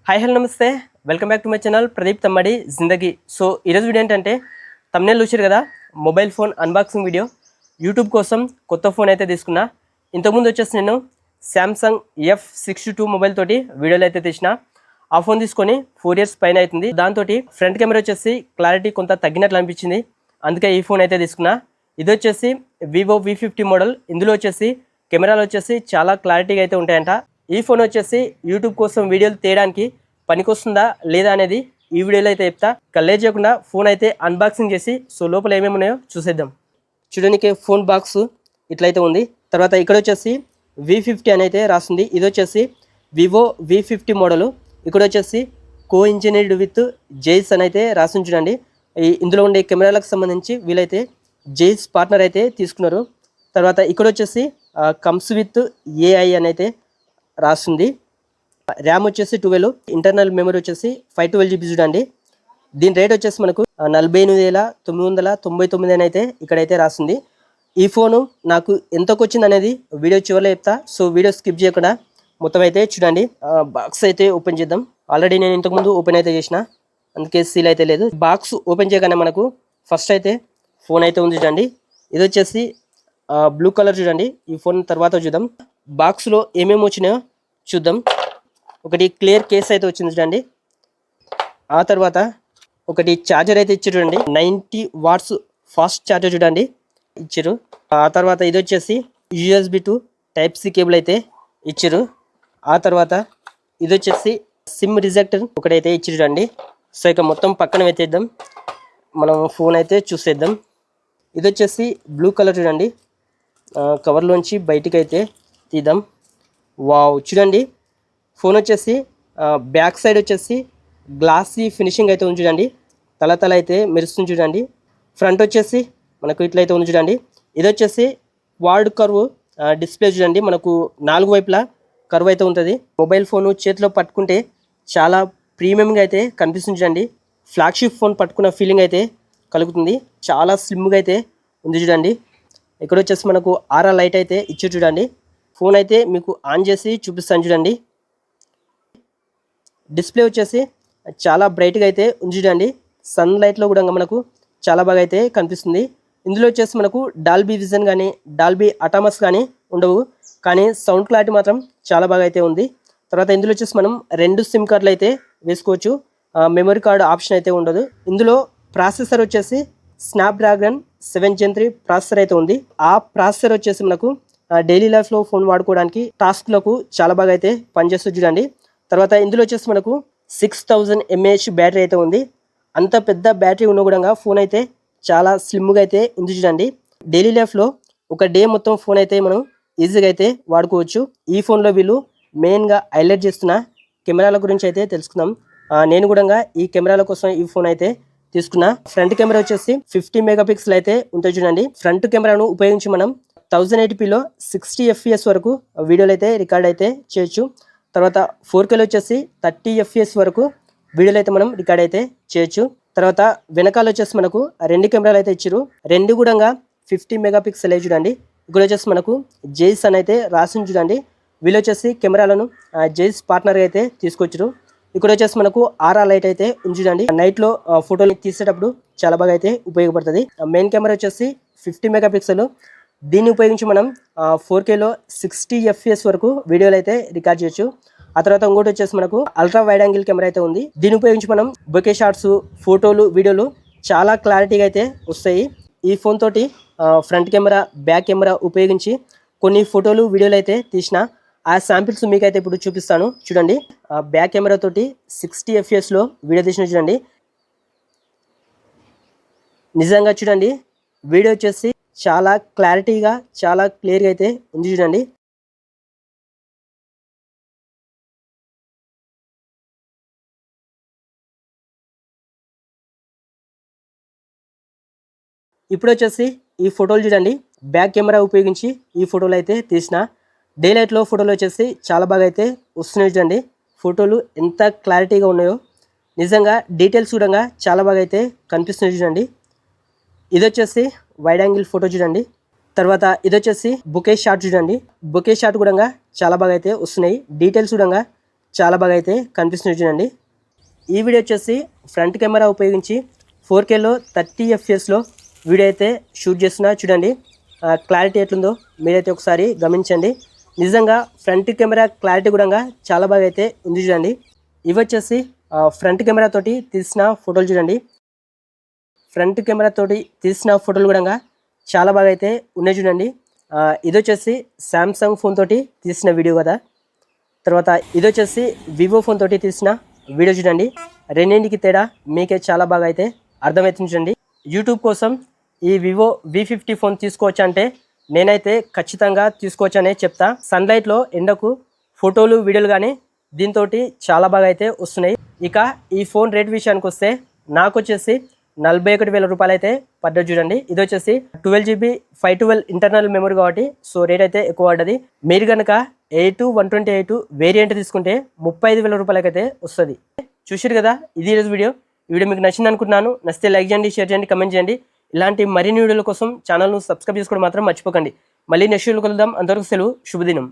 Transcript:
Hi hello నమస్తే, welcome back to my channel Pradeep Tammadi Zindagi. So ఈరోజు video ఏంటంటే తమ్నేల్ చూసారు కదా, mobile phone unboxing video. YouTube కోసం కొత్త ఫోన్ అయితే తీసుకున్నా. ఇంతకుముందు వచ్చేసి నేను శాంసంగ్ F62 మొబైల్ తోటి వీడియోలు అయితే తీసిన. ఆ ఫోన్ తీసుకొని 4 years పైన అవుతుంది. దాంతో ఫ్రంట్ కెమెరా వచ్చేసి క్లారిటీ కొంత తగ్గినట్లు అనిపించింది, అందుకే ఈ ఫోన్ అయితే తీసుకున్నా. ఇది వచ్చేసి వివో V50 మోడల్. ఇందులో వచ్చేసి కెమెరాలు వచ్చేసి చాలా క్లారిటీగా అయితే ఉంటాయంట. ఈ ఫోన్ వచ్చేసి యూట్యూబ్ కోసం వీడియోలు తీయడానికి పనికొస్తుందా లేదా అనేది ఈ వీడియోలో అయితే చెప్తా. లేట్ చేయకుండా ఫోన్ అయితే అన్బాక్సింగ్ చేసి సో లోపల ఏమేమి ఉన్నాయో చూసేద్దాం. చూడడానికి ఫోన్ బాక్స్ ఇట్లయితే ఉంది. తర్వాత ఇక్కడ వచ్చేసి V50 అని అయితే రాస్తుంది. ఇది వచ్చేసి వివో V50 మోడలు. ఇక్కడ వచ్చేసి కో ఇంజనీర్డ్ విత్ జైస్ అని అయితే రాసి చూడండి. ఇందులో ఉండే కెమెరాలకు సంబంధించి వీళ్ళైతే జైస్ పార్ట్నర్ అయితే తీసుకున్నారు. తర్వాత ఇక్కడ వచ్చేసి కమ్స్ విత్ AI అని అయితే రాస్తుంది. ర్యామ్ వచ్చేసి 12, ఇంటర్నల్ మెమరీ వచ్చేసి 512 GB చూడండి. దీని రేట్ వచ్చేసి మనకు 48,999 అని అయితే ఇక్కడైతే రాస్తుంది. ఈ ఫోను నాకు ఎంతకు వచ్చింది అనేది వీడియో చివరిలో చెప్తా. సో వీడియో స్కిప్ చేయకుండా మొత్తం అయితే చూడండి. బాక్స్ అయితే ఓపెన్ చేద్దాం. ఆల్రెడీ నేను ఇంతకుముందు ఓపెన్ అయితే చేసిన, అందుకే సీల్ అయితే లేదు. బాక్స్ ఓపెన్ చేయగానే మనకు ఫస్ట్ అయితే ఫోన్ అయితే ఉంది చూడండి. ఇది వచ్చేసి బ్లూ కలర్ చూడండి. ఈ ఫోన్ తర్వాత చూద్దాం. బాక్స్లో ఏమేమి వచ్చినాయో చూద్దాం. ఒకటి క్లియర్ కేస్ అయితే వచ్చింది చూడండి. ఆ తర్వాత ఒకటి ఛార్జర్ అయితే ఇచ్చారు చూడండి. 90 watts ఫాస్ట్ ఛార్జర్ చూడండి ఇచ్చారు. ఆ తర్వాత ఇది వచ్చేసి USB to Type-C కేబుల్ అయితే ఇచ్చారు. ఆ తర్వాత ఇది వచ్చేసి సిమ్ రిజెక్టర్ ఒకటైతే ఇచ్చారు చూడండి. సో ఇక మొత్తం పక్కన పెట్టేద్దాం, మనం ఫోన్ అయితే చూసేద్దాం. ఇది వచ్చేసి బ్లూ కలర్ చూడండి. కవర్లోంచి బయటికి అయితే తీద్దాం. వావ్, చూడండి ఫోన్ వచ్చేసి బ్యాక్ సైడ్ వచ్చేసి గ్లాసీ ఫినిషింగ్ అయితే ఉంది చూడండి. తల అయితే మెరుస్తుంది చూడండి. ఫ్రంట్ వచ్చేసి మనకు ఇట్లయితే ఉంది చూడండి. ఇది వచ్చేసి క్వాడ్ కర్వ్ డిస్ప్లే చూడండి. మనకు 4 వైపులా కర్వ్ అయితే ఉంటుంది. మొబైల్ ఫోను చేతిలో పట్టుకుంటే చాలా ప్రీమియంగా అయితే కనిపిస్తుంది చూడండి. ఫ్లాగ్షిప్ ఫోన్ పట్టుకున్న ఫీలింగ్ అయితే కలుగుతుంది. చాలా స్లిమ్గా అయితే ఉంది చూడండి. ఇక్కడ వచ్చేసి మనకు ఆరా లైట్ అయితే ఇచ్చి చూడండి. ఫోన్ అయితే మీకు ఆన్ చేసి చూపిస్తాను చూడండి. డిస్ప్లే వచ్చేసి చాలా బ్రైట్గా అయితే ఉంది చూడండి. సన్ లైట్లో కూడా మనకు చాలా బాగా అయితే కనిపిస్తుంది. ఇందులో వచ్చేసి మనకు డాల్బీ విజన్ కానీ డాల్బీ అటామస్ కానీ ఉండవు, కానీ సౌండ్ క్లారిటీ మాత్రం చాలా బాగా అయితే ఉంది. తర్వాత ఇందులో వచ్చేసి మనం 2 సిమ్ కార్డులు అయితే వేసుకోవచ్చు. మెమరీ కార్డు ఆప్షన్ అయితే ఉండదు. ఇందులో ప్రాసెసర్ వచ్చేసి స్నాప్డ్రాగన్ 7 Gen 3 ప్రాసెసర్ అయితే ఉంది. ఆ ప్రాసెసర్ వచ్చేసి మనకు డైలీ లైఫ్లో ఫోన్ వాడుకోవడానికి టాస్క్లకు చాలా బాగా అయితే పనిచేస్తుంది చూడండి. తర్వాత ఇందులో వచ్చేసి మనకు 6000 mAh బ్యాటరీ అయితే ఉంది. అంత పెద్ద బ్యాటరీ ఉన్న కూడా ఫోన్ అయితే చాలా స్లిమ్గా అయితే ఉంది చూడండి. డైలీ లైఫ్లో ఒక డే మొత్తం ఫోన్ అయితే మనం ఈజీగా అయితే వాడుకోవచ్చు. ఈ ఫోన్లో వీళ్ళు మెయిన్గా హైలైట్ చేస్తున్న కెమెరాల గురించి అయితే తెలుసుకుందాం. నేను కూడా ఈ కెమెరాల కోసం ఈ ఫోన్ అయితే తీసుకున్నా. ఫ్రంట్ కెమెరా వచ్చేసి 50 MP అయితే ఉంటుంది చూడండి. ఫ్రంట్ కెమెరాను ఉపయోగించి మనం 1080pలో 60 FPS వరకు వీడియోలు అయితే రికార్డ్ అయితే చేయొచ్చు. తర్వాత 4Kలో వచ్చేసి 30 FPS వరకు వీడియోలు అయితే మనం రికార్డ్ అయితే చేయొచ్చు. తర్వాత వెనకాల వచ్చేసి మనకు 2 కెమెరాలు అయితే ఇచ్చారు. 2 కూడా 50 MP చూడండి. ఇక్కడ వచ్చేసి మనకు జైస్ అని అయితే రాసి చూడండి. వీళ్ళు వచ్చేసి కెమెరాలను జైస్ పార్ట్నర్గా అయితే తీసుకొచ్చారు. ఇక్కడ వచ్చేసి మనకు ఆరా లైట్ అయితే ఉంది చూడండి. నైట్లో ఫోటోలు తీసేటప్పుడు చాలా బాగా అయితే ఉపయోగపడుతుంది. మెయిన్ కెమెరా వచ్చేసి 50 MP. దీన్ని ఉపయోగించి మనం 4Kలో 60 FPS వరకు వీడియోలు అయితే రికార్డ్ చేయొచ్చు. ఆ తర్వాత ఇంకోటి వచ్చేసి మనకు అల్ట్రా వైడ్ యాంగిల్ కెమెరా అయితే ఉంది. దీన్ని ఉపయోగించి మనం బొకే షాట్స్, ఫోటోలు, వీడియోలు చాలా క్లారిటీగా అయితే వస్తాయి. ఈ ఫోన్ తోటి ఫ్రంట్ కెమెరా, బ్యాక్ కెమెరా ఉపయోగించి కొన్ని ఫోటోలు, వీడియోలు అయితే తీసిన. ఆ శాంపిల్స్ మీకైతే ఇప్పుడు చూపిస్తాను చూడండి. బ్యాక్ కెమెరా తోటి 60 FPSలో వీడియో తీసిన చూడండి. నిజంగా చూడండి వీడియో వచ్చేసి చాలా క్లారిటీగా, చాలా క్లియర్గా అయితే ఉంది చూడండి. ఇప్పుడు వచ్చేసి ఈ ఫోటోలు చూడండి. బ్యాక్ కెమెరా ఉపయోగించి ఈ ఫోటోలు అయితే తీసిన. డే లైట్లో ఫోటోలు వచ్చేసి చాలా బాగా అయితే వస్తున్నాయి చూడండి. ఫోటోలు ఎంత క్లారిటీగా ఉన్నాయో, నిజంగా డీటెయిల్స్ కూడా చాలా బాగా అయితే కనిపిస్తున్నాయి చూడండి. ఇది వచ్చేసి వైడ్ యాంగిల్ ఫోటో చూడండి. తర్వాత ఇది వచ్చేసి బొకే షాట్ చూడండి. బొకే షాట్ కూడా చాలా బాగా అయితే వస్తున్నాయి. డీటెయిల్స్ కూడా చాలా బాగా అయితే కనిపిస్తుంది చూడండి. ఈ వీడియో వచ్చేసి ఫ్రంట్ కెమెరా ఉపయోగించి 4Kలో 30 FPSలో వీడియో అయితే షూట్ చేస్తున్నా చూడండి. క్లారిటీ ఎట్లుందో మీరైతే ఒకసారి గమనించండి. నిజంగా ఫ్రంట్ కెమెరా క్లారిటీ కూడా చాలా బాగా అయితే ఉంది చూడండి. ఇవి వచ్చేసి ఫ్రంట్ కెమెరా తోటి తీసిన ఫోటోలు చూడండి. ఫ్రంట్ కెమెరా తోటి తీసిన ఫోటోలు కూడా చాలా బాగా అయితే ఉన్నాయి చూడండి. ఇది వచ్చేసి శాంసంగ్ ఫోన్ తోటి తీసిన వీడియో కదా. తర్వాత ఇది వచ్చేసి వివో ఫోన్ తోటి తీసిన వీడియో చూడండి. రెండింటికి తేడా మీకే చాలా బాగా అయితే అర్థమవుతుంది చూడండి. యూట్యూబ్ కోసం ఈ వివో V50 ఫోన్ తీసుకోవచ్చు అంటే నేనైతే ఖచ్చితంగా తీసుకోవచ్చనే చెప్తా. సన్లైట్లో ఎండకు ఫోటోలు వీడియోలు కానీ దీంతో చాలా బాగా అయితే వస్తున్నాయి. ఇక ఈ ఫోన్ రేట్ విషయానికి వస్తే నాకు వచ్చేసి 41,000 రూపాయలు అయితే పడ్డది చూడండి. ఇది వచ్చేసి 12GB 512 ఇంటర్నల్ మెమరీ కాబట్టి సో రేట్ అయితే ఎక్కువ పడ్డది. మీరు కనుక 128 వేరియంట్ తీసుకుంటే 35,000 రూపాయలకి అయితే వస్తుంది. చూసారు కదా, ఇది ఈరోజు వీడియో. ఈ వీడియో మీకు నచ్చింది అనుకుంటున్నాను. నచ్చితే లైక్ చేయండి, షేర్ చేయండి, కమెంట్ చేయండి. ఇలాంటి మరిన్ని వీడియోల కోసం ఛానల్ను సబ్స్క్రైబ్ చేసుకోవడం మాత్రం మర్చిపోకండి. మళ్ళీ నెక్స్ట్ వీడియోలో కలుద్దాం. అంతవరకు సెలవు, శుభదినం.